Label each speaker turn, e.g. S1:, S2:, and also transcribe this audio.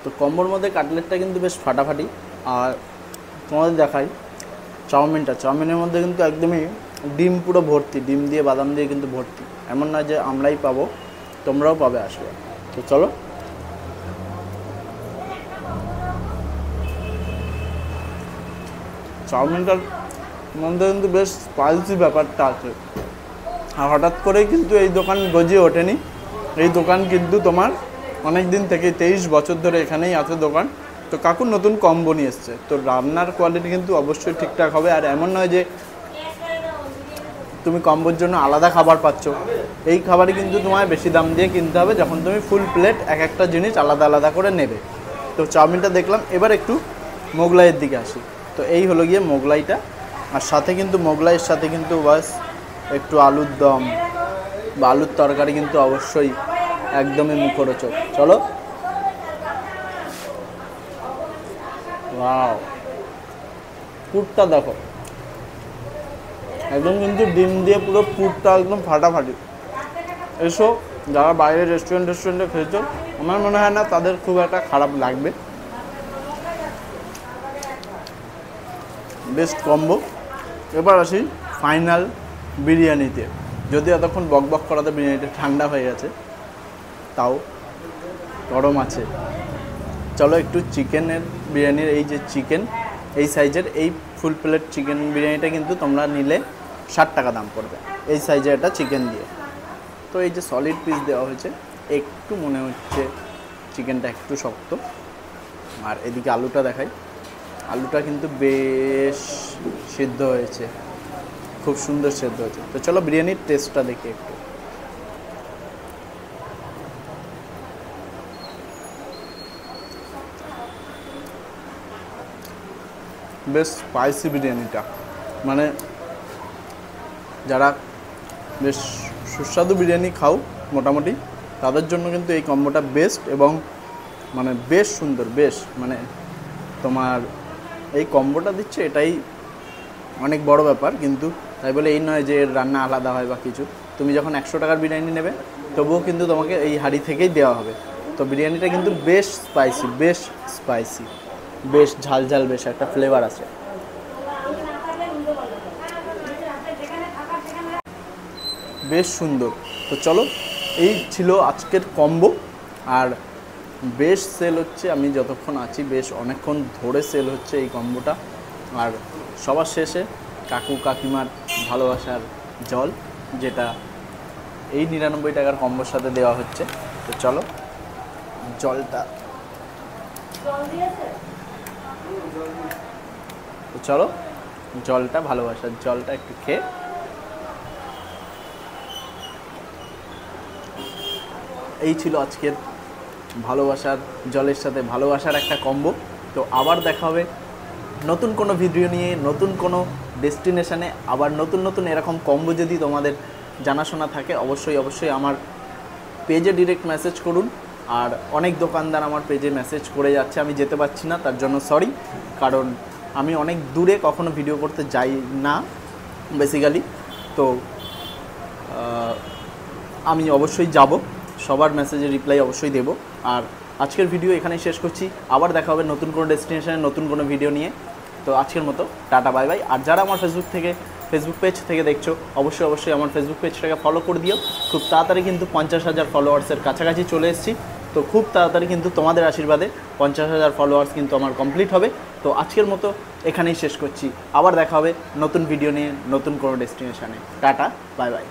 S1: তো কম্বোর মধ্যে কাটলেটটা কিন্তু বেশ ফাটাফাটি। আর তোমাদের দেখাই চাউমিনের মধ্যে কিন্তু একদমই ডিম পুরো ভর্তি, ডিম দিয়ে বাদাম দিয়ে কিন্তু ভর্তি। এমন না যে আমরাই পাবো, তোমরাও পাবে আসবে। তো চলো, চাউমিনটার মধ্যে কিন্তু বেশ স্পাইসি ব্যাপারটা আছে। আর হঠাৎ করেই কিন্তু এই দোকান গজিয়ে ওঠেনি। এই দোকান কিন্তু তোমার অনেক দিন থেকে, 23 বছর ধরে এখানেই আছে দোকান। তো কাকুর নতুন কম্বো নিয়ে এসছে, তো রান্নার কোয়ালিটি কিন্তু অবশ্যই ঠিকঠাক হবে। আর এমন নয় যে তুমি কম্বোর জন্য আলাদা খাবার পাচ্ছ, এই খাবারই কিন্তু তোমায় বেশি দাম দিয়ে কিনতে হবে যখন তুমি ফুল প্লেট এক একটা জিনিস আলাদা আলাদা করে নেবে। তো চাউমিনটা দেখলাম, এবার একটু মোগলাইয়ের দিকে আসি। তো এই হলো গিয়ে মোগলাইটা, আর সাথে কিন্তু মোগলাইয়ের সাথে কিন্তু বাস একটু আলুর দম বা আলুর তরকারি কিন্তু অবশ্যই একদমই মুখরোচক। চলো, ওয়াও, পুরটা দেখো, একদম কিন্তু ডিম দিয়ে পুরো পুরটা একদম ফাটাফাটি। এসো, যারা বাইরে রেস্টুরেন্টে খেয়েছো, আমার মনে হয় না তাদের খুব একটা খারাপ লাগবে। Best combo. এবার আসি ফাইনাল বিরিয়ানিতে। যদি এতক্ষণ বক করাতে বিরিয়ানিটা ঠান্ডা হয়ে গেছে, তাও গরম আছে। চলো একটু চিকেনের বিরিয়ানির, এই যে চিকেন এই সাইজের, এই ফুল প্লেট চিকেন বিরিয়ানিটা কিন্তু তোমরা নিলে 60 টাকা দাম পড়বে এই সাইজের একটা চিকেন দিয়ে। তো এই যে সলিড পিস দেওয়া হয়েছে, একটু মনে হচ্ছে চিকেনটা একটু শক্ত। আর এদিকে আলুটা দেখাই, আলুটা কিন্তু বেশ সিদ্ধ হয়েছে, খুব সুন্দর সিদ্ধ হয়েছে। তো চলো বিরিয়ানির টেস্টটা দেখি একটু। বেশ স্পাইসি বিরিয়ানিটা, মানে যারা বেশ সুস্বাদু বিরিয়ানি খাও মোটামুটি, তাদের জন্য কিন্তু এই কম্বোটা বেস্ট। এবং মানে বেশ সুন্দর, বেশ মানে তোমার এই কম্বোটা দিচ্ছে, এটাই অনেক বড় ব্যাপার। কিন্তু তাই বলে এই নয় যে এর রান্না আলাদা হয় বা কিছু। তুমি যখন 100 টাকার বিরিয়ানি নেবে, তবুও কিন্তু তোমাকে এই হাঁড়ি থেকেই দেওয়া হবে। তো বিরিয়ানিটা কিন্তু বেশ স্পাইসি, বেশ ঝাল, বেশ একটা ফ্লেভার আছে। বেশ সুন্দর। তো চলো, এই ছিল আজকের কম্বো। আর বেশ সেল হচ্ছে, আমি যতক্ষণ আছি বেশ অনেকক্ষণ ধরে সেল হচ্ছে এই কম্বোটা। আর সবার শেষে কাকু কাকিমার ভালোবাসার জল, যেটা এই 99 টাকার কম্বোর সাথে দেওয়া হচ্ছে। তো চলো জলটা, তো চলো জলটা, ভালোবাসার জলটা একটু খেয়ে। এই ছিল আজকের ভালোবাসার জলের সাথে ভালোবাসার একটা কম্বো। তো আবার দেখা হবে নতুন কোনো ভিডিও নিয়ে, নতুন কোনো ডেস্টিনেশানে। আবার নতুন এরকম কম্বো যদি তোমাদের জানাশোনা থাকে, অবশ্যই আমার পেজে ডিরেক্ট মেসেজ করুন। আর অনেক দোকানদার আমার পেজে মেসেজ করে যাচ্ছে, আমি যেতে পারছি না, তার জন্য সরি। কারণ আমি অনেক দূরে কখনো ভিডিও করতে যাই না বেসিক্যালি। তো আমি অবশ্যই যাব, সবার মেসেজের রিপ্লাই অবশ্যই দেব। আর আজকের ভিডিও এখানেই শেষ করছি। আবার দেখা হবে নতুন কোনো ডেস্টিনেশনে, নতুন কোনো ভিডিও নিয়ে। তো আজকের মতো টাটা, বাই বাই। আর যারা আমার ফেসবুক পেজ থেকে দেখছো, অবশ্যই আমার ফেসবুক পেজটাকে ফলো করে দিও। খুব তাড়াতাড়ি কিন্তু 50,000 ফলোয়ার্সের কাছাকাছি চলে এসেছি। তো খুব তাড়াতাড়ি কিন্তু তোমাদের আশীর্বাদে 50,000 ফলোয়ার্স কিন্তু আমার কমপ্লিট হবে। তো আজকের মতো এখানেই শেষ করছি। আবার দেখা হবে নতুন ভিডিও নিয়ে, নতুন কোনো ডেস্টিনেশনে। Tata, bye bye.